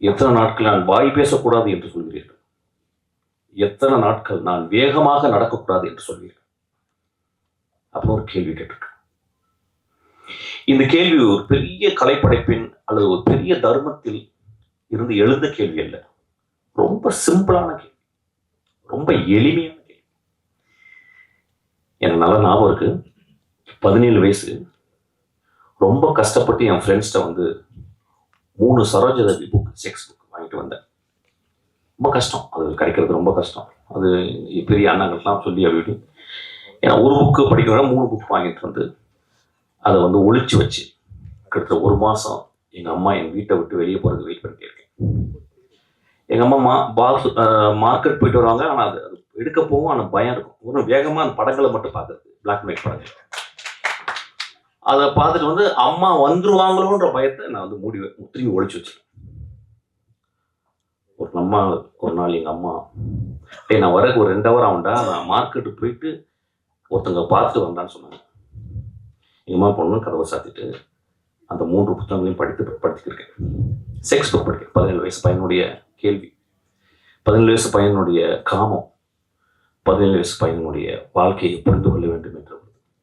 எத்தனை நாட்கள் நான் வாய் பேசக்கூடாது என்று சொல்கிறீர்கள்? எத்தனை நாட்கள் நான் வேகமாக நடக்கக்கூடாது என்று சொல்வீர்கள்? அப்படின்னு ஒரு கேள்வி கேட்டிருக்கேன். இந்த கேள்வி ஒரு பெரிய கலைப்படைப்பின் அல்லது ஒரு பெரிய தர்மத்தில் இருந்து எழுந்த கேள்வி அல்ல. ரொம்ப சிம்பிளான கேள்வி, ரொம்ப எளிமையான கேள்வி. எனக்கு நல்ல ஞாபகம் இருக்கு. 17 வயசு, ரொம்ப கஷ்டப்பட்டு என் ஃப்ரெண்ட்ஸ்ட வந்து 3 சரோஜரவி புக், செக்ஸ் புக் வாங்கிட்டு வந்தேன். ரொம்ப கஷ்டம், அது கிடைக்கிறது ரொம்ப கஷ்டம். அது பெரிய அண்ணங்கள்லாம் சொல்லி அப்படி, ஏன்னா ஒரு புக்கு படிக்கிற 3 புக் வாங்கிட்டு வந்து அதை வந்து ஒழிச்சு வச்சு கிட்டத்தட்ட 1 மாதம் எங்கள் அம்மா என் வீட்டை விட்டு வெளியே போகிறதுக்கு வெயிட் பண்ணிட்டே இருக்கேன். எங்கள் அம்மா மார்க்கெட் போயிட்டு வருவாங்க, ஆனால் அது எடுக்க போகும், ஆனால் பயம் இருக்கும். ஒரு வேகமாக அந்த படங்களை மட்டும் பார்க்குறது, பிளாக் அண்ட் ஒயிட் படங்கள். அதை பார்த்துட்டு வந்து அம்மா வந்துருவாங்களோன்ற பயத்தை நான் வந்து திரும்பி ஒழிச்சு வச்சிருக்கேன். ஒரு நாள் எங்கள் அம்மா, நான் வரக்கு ஒரு 2 ஹவர் ஆகும்டா, நான் மார்க்கெட்டு போயிட்டு ஒருத்தங்க பார்த்துட்டு வந்தான்னு சொன்னாங்க. எங்கள் அம்மா பொண்ணு கதவை சாத்திட்டு அந்த 3 புத்தகங்களையும் படித்துருக்கேன். செக்ஸ் புக் படிக்கிறேன். 17 வயசு பையனுடைய கேள்வி, 17 வயசு பையனுடைய காமம், 17 வயசு பையனுடைய வாழ்க்கையை புரிந்து கொள்ள வேண்டும் என்ற